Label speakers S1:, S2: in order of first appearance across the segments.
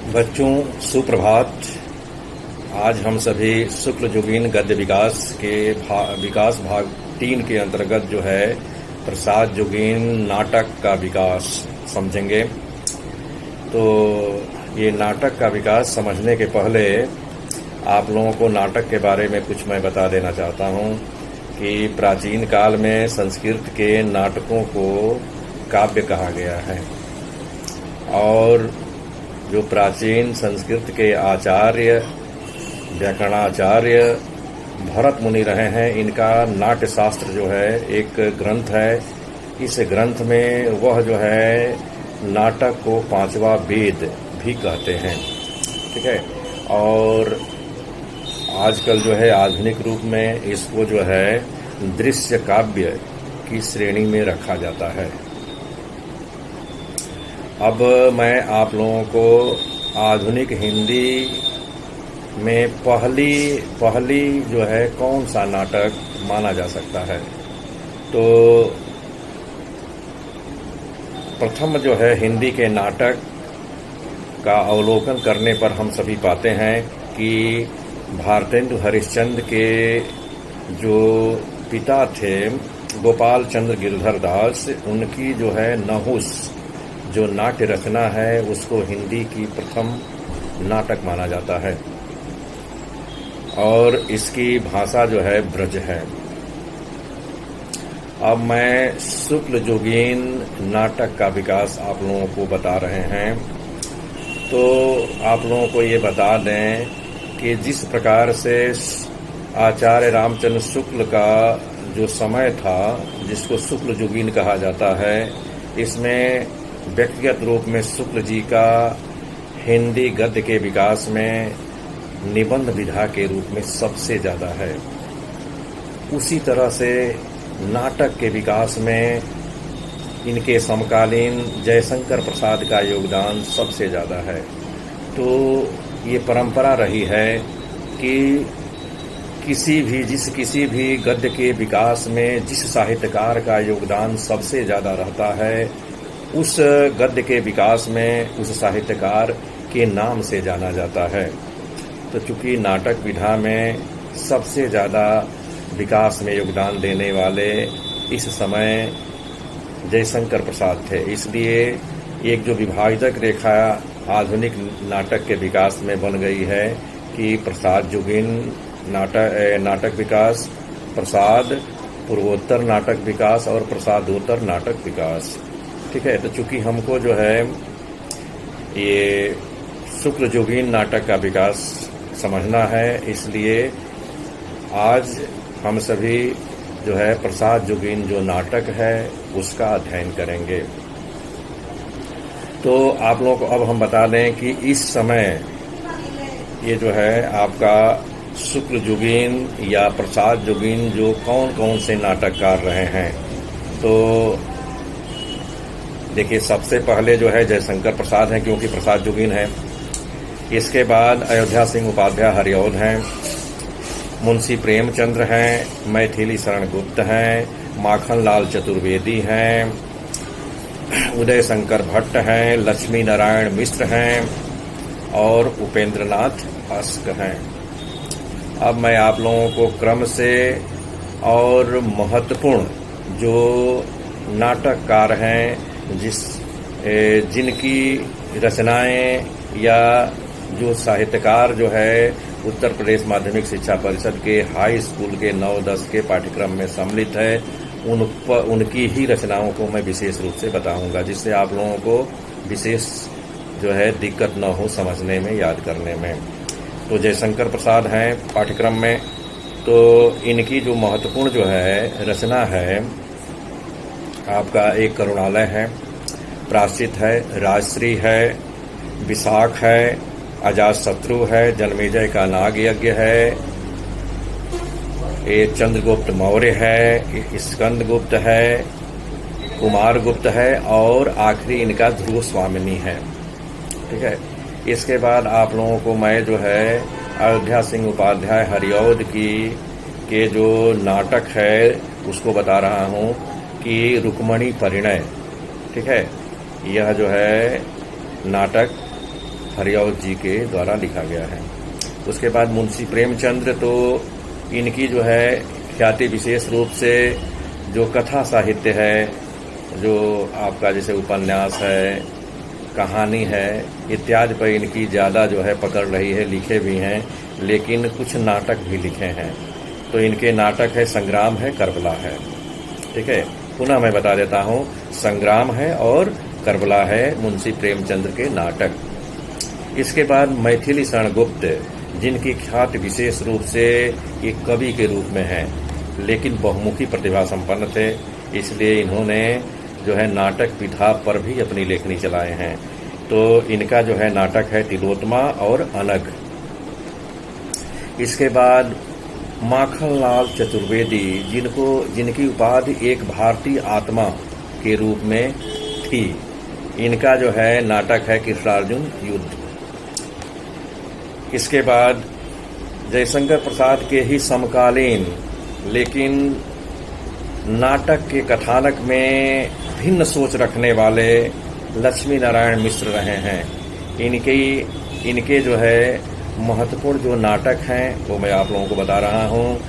S1: बच्चों सुप्रभात। आज हम सभी शुक्ल जोगीन गद्य विकास के विकास भाग 3 के अंतर्गत जो है प्रसाद जोगीन नाटक का विकास समझेंगे। तो ये नाटक का विकास समझने के पहले आप लोगों को नाटक के बारे में कुछ मैं बता देना चाहता हूँ कि प्राचीन काल में संस्कृत के नाटकों को काव्य कहा गया है और जो प्राचीन संस्कृत के आचार्य व्याकरणाचार्य भरत मुनि रहे हैं, इनका नाट्य शास्त्र जो है एक ग्रंथ है। इस ग्रंथ में वह जो है नाटक को 5वां वेद भी कहते हैं, ठीक है। और आजकल जो है आधुनिक रूप में इसको जो है दृश्य काव्य की श्रेणी में रखा जाता है। अब मैं आप लोगों को आधुनिक हिंदी में पहली जो है कौन सा नाटक माना जा सकता है, तो प्रथम जो है हिंदी के नाटक का अवलोकन करने पर हम सभी पाते हैं कि भारतेंदु हरिश्चंद्र के जो पिता थे गोपाल चंद्र गिरधर दास, उनकी जो है नहुस जो नाट्य रचना है उसको हिंदी की प्रथम नाटक माना जाता है और इसकी भाषा जो है ब्रज है। अब मैं शुक्ल जोगीन नाटक का विकास आप लोगों को बता रहे हैं। तो आप लोगों को ये बता दें कि जिस प्रकार से आचार्य रामचंद्र शुक्ल का जो समय था, जिसको शुक्ल जोगीन कहा जाता है, इसमें व्यक्तिगत रूप में शुक्ल जी का हिंदी गद्य के विकास में निबंध विधा के रूप में सबसे ज़्यादा है। उसी तरह से नाटक के विकास में इनके समकालीन जयशंकर प्रसाद का योगदान सबसे ज़्यादा है। तो ये परंपरा रही है कि किसी भी गद्य के विकास में जिस साहित्यकार का योगदान सबसे ज़्यादा रहता है, उस गद्य के विकास में उस साहित्यकार के नाम से जाना जाता है। तो चूंकि नाटक विधा में सबसे ज़्यादा विकास में योगदान देने वाले इस समय जयशंकर प्रसाद थे, इसलिए एक जो विभाजक रेखा आधुनिक नाटक के विकास में बन गई है कि प्रसाद जोगीन नाटक विकास, प्रसाद पूर्वोत्तर नाटक विकास और प्रसादोत्तर नाटक विकास, ठीक है। तो चूंकि हमको जो है ये शुक्ल जोगीन नाटक का विकास समझना है, इसलिए आज हम सभी जो है प्रसाद जोगीन जो नाटक है उसका अध्ययन करेंगे। तो आप लोगों को अब हम बता दें कि इस समय ये जो है आपका शुक्ल जोगीन या प्रसाद जोगीन जो कौन कौन से नाटककार रहे हैं। तो देखिए, सबसे पहले जो है जयशंकर प्रसाद हैं, क्योंकि प्रसाद जोगीन है। इसके बाद अयोध्या सिंह उपाध्याय हरिऔध हैं, मुंशी प्रेमचंद्र हैं, मैथिली शरण गुप्त हैं, माखन लाल चतुर्वेदी हैं, उदय शंकर भट्ट हैं, लक्ष्मी नारायण मिश्र हैं और उपेंद्रनाथ अस्क हैं। अब मैं आप लोगों को क्रम से और महत्वपूर्ण जो नाटककार हैं जिनकी रचनाएं या जो साहित्यकार जो है उत्तर प्रदेश माध्यमिक शिक्षा परिषद के हाई स्कूल के 9-10 के पाठ्यक्रम में सम्मिलित है, उनकी ही रचनाओं को मैं विशेष रूप से बताऊंगा, जिससे आप लोगों को विशेष जो है दिक्कत न हो समझने में, याद करने में। तो जयशंकर प्रसाद हैं पाठ्यक्रम में। तो इनकी जो महत्वपूर्ण जो है रचना है आपका एक करुणालय है, प्राश्चित है, राजश्री है, विशाख है, अजातशत्रु है, जन्मेजय का नाग यज्ञ है, ये चंद्रगुप्त मौर्य है, स्कंदगुप्त है, कुमार गुप्त है और आखिरी इनका ध्रुव स्वामिनी है, ठीक है। इसके बाद आप लोगों को मैं जो है अयोध्या सिंह उपाध्याय हरिऔध के जो नाटक है उसको बता रहा हूँ कि रुक्मणी परिणय, ठीक है। यह जो है नाटक हरिऔध जी के द्वारा लिखा गया है। उसके बाद मुंशी प्रेमचंद्र, तो इनकी जो है ख्याति विशेष रूप से जो कथा साहित्य है, जो आपका जैसे उपन्यास है, कहानी है इत्यादि पर इनकी ज़्यादा जो है पकड़ रही है। लिखे भी हैं, लेकिन कुछ नाटक भी लिखे हैं। तो इनके नाटक है संग्राम है, करबला है। ठीक है, पुनः मैं बता देता हूँ, संग्राम है और करबला है मुंशी प्रेमचंद्र के नाटक। इसके बाद मैथिली शरण गुप्त, जिनकी ख्याति विशेष रूप से एक कवि के रूप में है, लेकिन बहुमुखी प्रतिभा संपन्न थे, इसलिए इन्होंने जो है नाटक पिठा पर भी अपनी लेखनी चलाए हैं। तो इनका जो है नाटक है तिलोत्तमा और अनग। इसके बाद माखनलाल चतुर्वेदी, जिनकी उपाधि एक भारतीय आत्मा के रूप में थी, इनका जो है नाटक है कृष्णार्जुन युद्ध। इसके बाद जयशंकर प्रसाद के ही समकालीन लेकिन नाटक के कथानक में भिन्न सोच रखने वाले लक्ष्मी नारायण मिश्र रहे हैं। इनके जो है महत्वपूर्ण जो नाटक हैं वो मैं आप लोगों को बता रहा हूँ।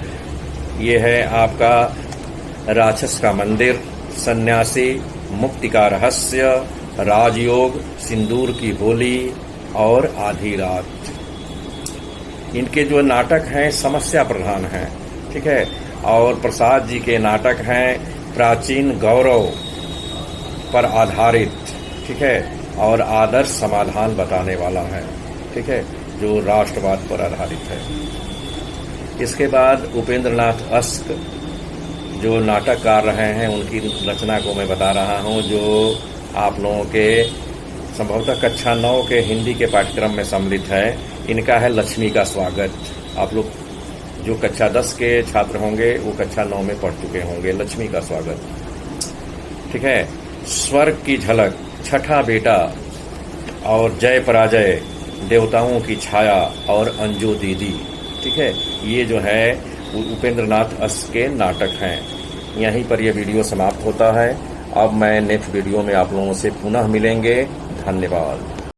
S1: ये है आपका राक्षस का मंदिर, सन्यासी, मुक्ति का रहस्य, राजयोग, सिंदूर की होली और आधी रात। इनके जो नाटक हैं समस्या प्रधान हैं। ठीक है, और प्रसाद जी के नाटक हैं प्राचीन गौरव पर आधारित। ठीक है, और आदर्श समाधान बताने वाला है। ठीक है, जो राष्ट्रवाद पर आधारित है। इसके बाद उपेंद्र नाथ अस्क जो नाटककार रहे हैं, उनकी रचना को मैं बता रहा हूं, जो आप लोगों के संभवतः कक्षा 9 के हिंदी के पाठ्यक्रम में सम्मिलित है। इनका है लक्ष्मी का स्वागत। आप लोग जो कक्षा 10 के छात्र होंगे वो कक्षा 9 में पढ़ चुके होंगे। लक्ष्मी का स्वागत। ठीक है, स्वर्ग की झलक, छठा बेटा और जय पराजय, देवताओं की छाया और अंजू दीदी। ठीक है, ये जो है उपेंद्र नाथ अस्क के नाटक हैं। यहीं पर यह वीडियो समाप्त होता है। अब मैं नेक्स्ट वीडियो में आप लोगों से पुनः मिलेंगे। धन्यवाद।